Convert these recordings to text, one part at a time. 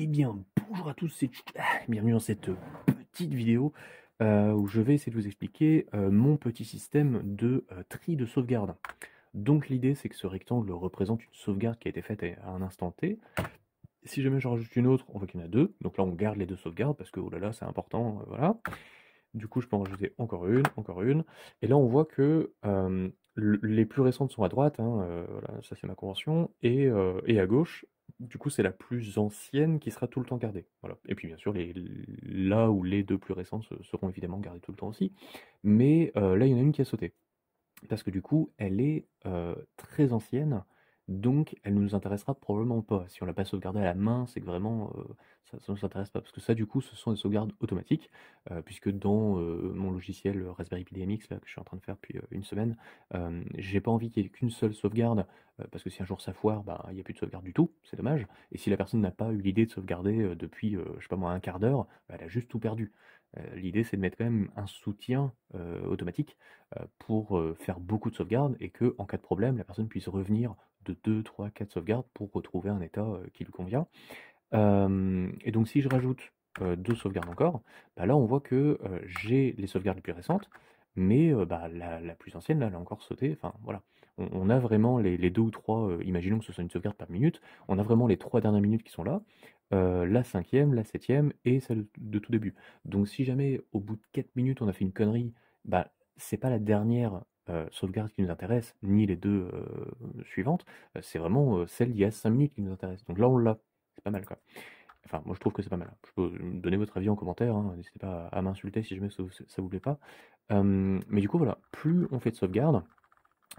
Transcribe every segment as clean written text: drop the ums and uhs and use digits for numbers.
Eh bien, bonjour à tous, c'est bienvenue dans cette petite vidéo où je vais essayer de vous expliquer mon petit système de tri de sauvegarde. Donc l'idée c'est que ce rectangle représente une sauvegarde qui a été faite à un instant T. Si jamais j'en rajoute une autre, on voit qu'il y en a deux. Donc là on garde les deux sauvegardes parce que oh là là c'est important, voilà. Du coup je peux en rajouter encore une, encore une. Et là on voit que les plus récentes sont à droite, hein, voilà, ça c'est ma convention, et à gauche, du coup c'est la plus ancienne qui sera tout le temps gardée. Voilà. Et puis bien sûr, là où les deux plus récentes seront évidemment gardées tout le temps aussi. Mais là il y en a une qui a sauté. Parce que du coup, elle est très ancienne, donc elle ne nous intéressera probablement pas. Si on l'a pas sauvegardée à la main, c'est que vraiment ça ne nous intéresse pas. Parce que ça, du coup, ce sont des sauvegardes automatiques, puisque dans mon logiciel Raspberry Pi DMX, là, que je suis en train de faire depuis une semaine, j'ai pas envie qu'il y ait qu'une seule sauvegarde, parce que si un jour ça foire, bah, il n'y a plus de sauvegarde du tout, c'est dommage. Et si la personne n'a pas eu l'idée de sauvegarder depuis, je sais pas moi, un quart d'heure, bah, elle a juste tout perdu. L'idée, c'est de mettre quand même un soutien automatique pour faire beaucoup de sauvegardes et que, en cas de problème, la personne puisse revenir de 2, 3, 4 sauvegardes pour retrouver un état qui lui convient. Et donc, si je rajoute 2 sauvegardes encore, bah là, on voit que j'ai les sauvegardes les plus récentes, mais bah, la plus ancienne, là, elle a encore sauté. Enfin, voilà. On a vraiment les 2 ou 3, imaginons que ce soit une sauvegarde par minute, on a vraiment les 3 dernières minutes qui sont là, la cinquième, la septième et celle de tout début. Donc, si jamais au bout de 4 minutes, on a fait une connerie, bah, c'est pas la dernière sauvegarde qui nous intéresse, ni les deux suivantes, c'est vraiment celle d'il y a 5 minutes qui nous intéresse. Donc là, on l'a. C'est pas mal, quoi. Enfin, moi je trouve que c'est pas mal. Je peux me donner votre avis en commentaire, hein, n'hésitez pas à m'insulter si jamais ça vous plaît pas. Mais du coup, voilà, plus on fait de sauvegarde,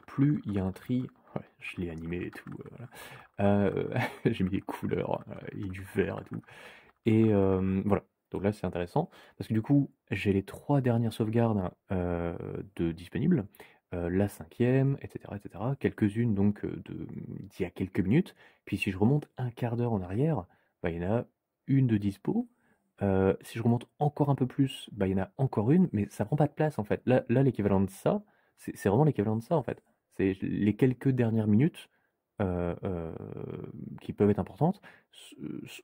plus il y a un tri. Ouais, je l'ai animé et tout, voilà. J'ai mis des couleurs et du vert et tout. Et voilà. Donc là, c'est intéressant parce que du coup, j'ai les 3 dernières sauvegardes de disponibles, la cinquième, etc., etc. Quelques-unes donc d'il y a quelques minutes. Puis si je remonte un quart d'heure en arrière, bah, il y en a une de dispo. Si je remonte encore un peu plus, bah, il y en a encore une, mais ça prend pas de place en fait. Là l'équivalent de ça, c'est vraiment l'équivalent de ça en fait. C'est les quelques dernières minutes euh, euh, qui peuvent être importantes,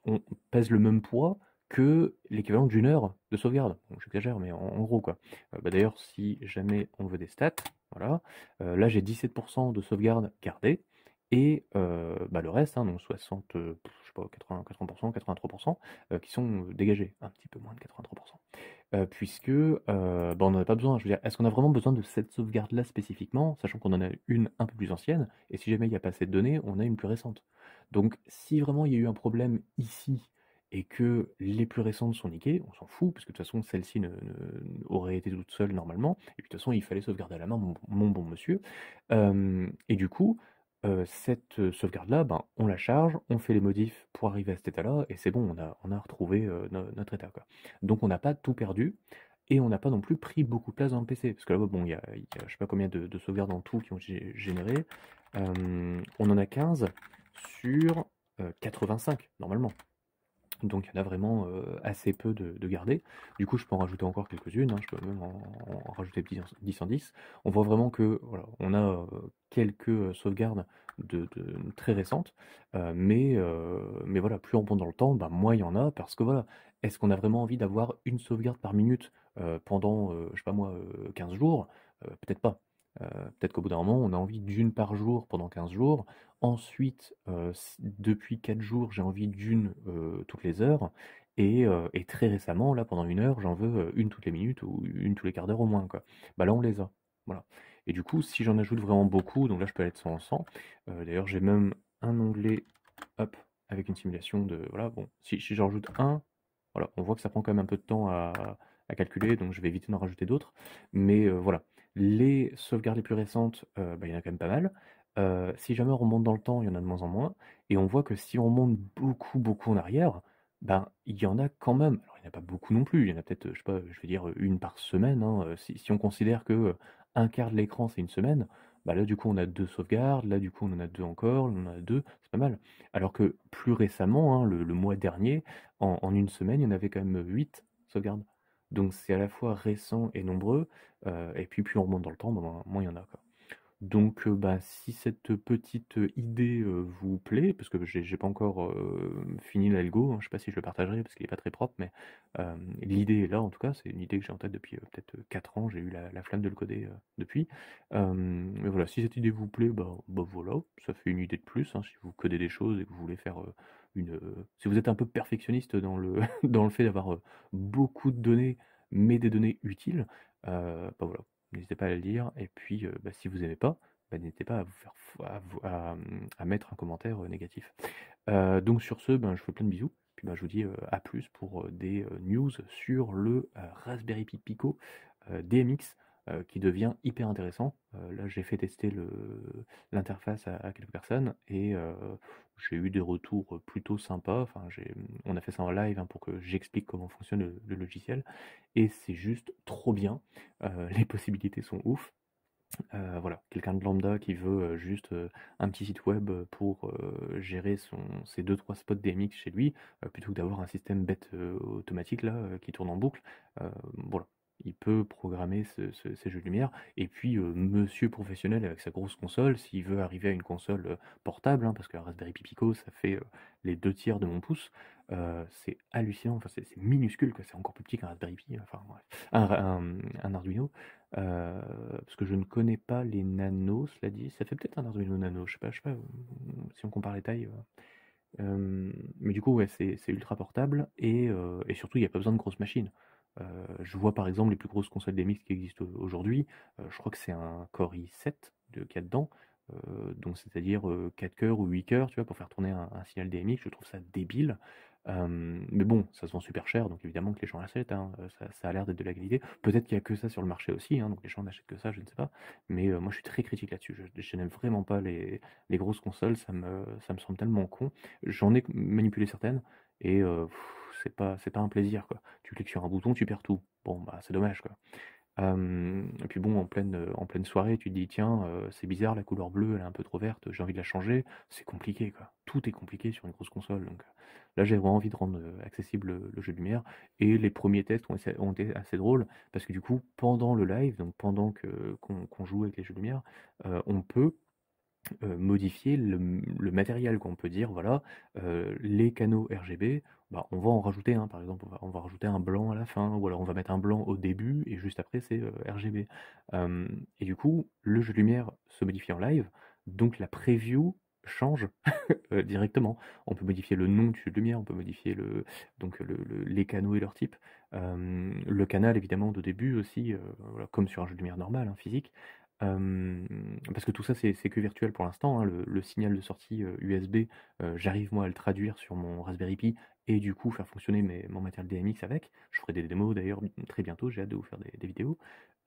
on pèse le même poids que l'équivalent d'une heure de sauvegarde. Bon, j'exagère, mais en gros quoi. Bah, d'ailleurs, si jamais on veut des stats, voilà, là j'ai 17% de sauvegarde gardée et bah, le reste, hein, donc 60, je sais pas, 80, 80%, 83%, qui sont dégagés, un petit peu moins de 83%. Puisque bah, on n'en a pas besoin. Je veux dire, est-ce qu'on a vraiment besoin de cette sauvegarde-là spécifiquement, sachant qu'on en a une un peu plus ancienne, et si jamais il n'y a pas assez de données, on a une plus récente. Donc si vraiment il y a eu un problème ici, et que les plus récentes sont niquées, on s'en fout, parce que de toute façon celle-ci aurait été toute seule normalement, et puis de toute façon il fallait sauvegarder à la main, mon bon monsieur. Et du coup, cette sauvegarde-là, ben, on la charge, on fait les modifs pour arriver à cet état-là, et c'est bon, on a retrouvé notre état, quoi. Donc on n'a pas tout perdu, et on n'a pas non plus pris beaucoup de place dans le PC. Parce que là, bon, il y a je sais pas combien de sauvegardes en tout qui ont été générées. On en a 15 sur 85, normalement. Donc il y en a vraiment assez peu de garder. Du coup, je peux en rajouter encore quelques-unes, hein, je peux même en rajouter 10 en 10. On voit vraiment que voilà, on a quelques sauvegardes très récentes, mais voilà, plus on monte dans le temps, bah, moins il y en a, parce que voilà, est-ce qu'on a vraiment envie d'avoir une sauvegarde par minute pendant, je sais pas moi, 15 jours? Peut-être pas. Peut-être qu'au bout d'un moment, on a envie d'une par jour pendant 15 jours. Ensuite, depuis 4 jours, j'ai envie d'une toutes les heures. Et très récemment, là, pendant une heure, j'en veux une toutes les minutes ou une tous les quarts d'heure au moins, quoi. Bah là, on les a. Voilà. Et du coup, si j'en ajoute vraiment beaucoup, donc là, je peux aller de 100 en 100. D'ailleurs, j'ai même un onglet, hop, avec une simulation de. Voilà, bon, si j'en rajoute un, voilà, on voit que ça prend quand même un peu de temps à calculer, donc je vais éviter d'en rajouter d'autres. Mais voilà, les sauvegardes les plus récentes, bah, il y en a quand même pas mal. Si jamais on remonte dans le temps, il y en a de moins en moins. Et on voit que si on remonte beaucoup, beaucoup en arrière, ben, il y en a quand même. Alors, il n'y en a pas beaucoup non plus. Il y en a peut-être, je sais pas, je vais dire une par semaine, hein. Si on considère que un quart de l'écran, c'est une semaine, bah là, du coup, on a deux sauvegardes. Là, du coup, on en a deux encore. On en a deux. C'est pas mal. Alors que plus récemment, hein, le mois dernier, en une semaine, il y en avait quand même 8 sauvegardes. Donc, c'est à la fois récent et nombreux. Et puis, plus on remonte dans le temps, ben, moins il y en a, quoi. Donc, bah, si cette petite idée vous plaît, parce que j'ai pas encore fini l'algo, hein, je sais pas si je le partagerai parce qu'il est pas très propre, mais l'idée est là en tout cas, c'est une idée que j'ai en tête depuis peut-être 4 ans, j'ai eu la flamme de le coder depuis. Mais voilà, si cette idée vous plaît, bah voilà, ça fait une idée de plus, hein, si vous codez des choses et que vous voulez faire si vous êtes un peu perfectionniste dans le, dans le fait d'avoir beaucoup de données, mais des données utiles, bah voilà, n'hésitez pas à le dire. Et puis, bah, si vous aimez pas, bah, n'hésitez pas à vous faire à mettre un commentaire négatif. Donc sur ce, ben, je vous fais plein de bisous. Puis ben, je vous dis à plus pour des news sur le Raspberry Pi Pico DMX qui devient hyper intéressant. Là, j'ai fait tester l'interface à quelques personnes et j'ai eu des retours plutôt sympas. Enfin, on a fait ça en live hein, pour que j'explique comment fonctionne le logiciel et c'est juste trop bien. Les possibilités sont ouf. Voilà, quelqu'un de lambda qui veut juste un petit site web pour gérer ses deux trois spots DMX chez lui, plutôt que d'avoir un système bête automatique là qui tourne en boucle. Voilà, il peut programmer ces jeux de lumière. Et puis monsieur professionnel avec sa grosse console, s'il veut arriver à une console portable, hein, parce qu'un Raspberry Pi Pico ça fait les 2 tiers de mon pouce, c'est hallucinant, enfin c'est minuscule, quoi. C'est encore plus petit qu'un Raspberry Pi, enfin bref, un Arduino. Parce que je ne connais pas les nanos, cela dit. Ça fait peut-être un Arduino Nano, je sais pas si on compare les tailles. Mais du coup, ouais, c'est ultra portable et surtout, il n'y a pas besoin de grosses machines. Je vois par exemple les plus grosses consoles DMX qui existent aujourd'hui. Je crois que c'est un Core i7 qu'il y a dedans. Donc c'est-à-dire 4 cœurs ou 8 cœurs, tu vois, pour faire tourner un signal DMX. Je trouve ça débile. Mais bon, ça se vend super cher, donc évidemment que les gens l'achètent, hein, ça a l'air d'être de la qualité. Peut-être qu'il y a que ça sur le marché aussi, hein, donc les gens n'achètent que ça, je ne sais pas. Mais moi, je suis très critique là-dessus. Je n'aime vraiment pas les grosses consoles, ça me semble tellement con. J'en ai manipulé certaines et c'est pas un plaisir, quoi. Tu cliques sur un bouton, tu perds tout. Bon, bah, c'est dommage, quoi. Et puis bon, en pleine soirée, tu te dis: «Tiens, c'est bizarre, la couleur bleue, elle est un peu trop verte, j'ai envie de la changer». C'est compliqué, quoi. Tout est compliqué sur une grosse console, donc là, j'ai vraiment envie de rendre, accessible le jeu de lumière et les premiers tests ont été assez drôles parce que du coup, pendant le live, donc pendant qu'on joue avec les jeux de lumière, on peut modifier le matériel, qu'on peut dire, voilà, les canaux RGB, bah, on va en rajouter un, par exemple, on va rajouter un blanc à la fin, ou alors on va mettre un blanc au début, et juste après c'est RGB. Et du coup, le jeu de lumière se modifie en live, donc la preview change directement. On peut modifier le nom du jeu de lumière, on peut modifier donc les canaux et leur type. Le canal évidemment de début aussi, voilà, comme sur un jeu de lumière normal, hein, physique. Parce que tout ça c'est que virtuel pour l'instant, hein. Le signal de sortie USB, j'arrive moi à le traduire sur mon Raspberry Pi et du coup faire fonctionner mon matériel DMX avec. Je ferai des démos d'ailleurs très bientôt, j'ai hâte de vous faire des vidéos.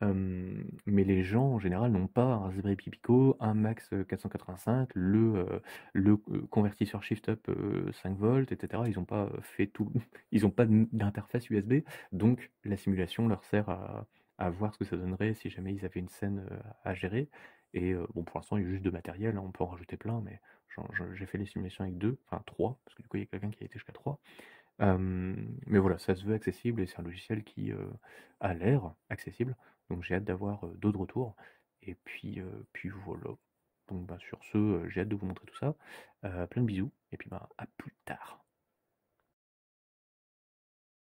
Mais les gens en général n'ont pas un Raspberry Pi Pico, un Max 485, le convertisseur shift-up 5 volts, etc. Ils n'ont pas fait tout, ils n'ont pas d'interface USB, donc la simulation leur sert à voir ce que ça donnerait si jamais ils avaient une scène à gérer. Et bon, pour l'instant, il y a juste 2 matériels, hein, on peut en rajouter plein, mais j'ai fait les simulations avec 2, enfin 3, parce que du coup, il y a quelqu'un qui a été jusqu'à 3. Mais voilà, ça se veut accessible et c'est un logiciel qui a l'air accessible. Donc j'ai hâte d'avoir d'autres retours. Et puis voilà. Donc bah, sur ce, j'ai hâte de vous montrer tout ça. Plein de bisous. Et puis bah, à plus tard.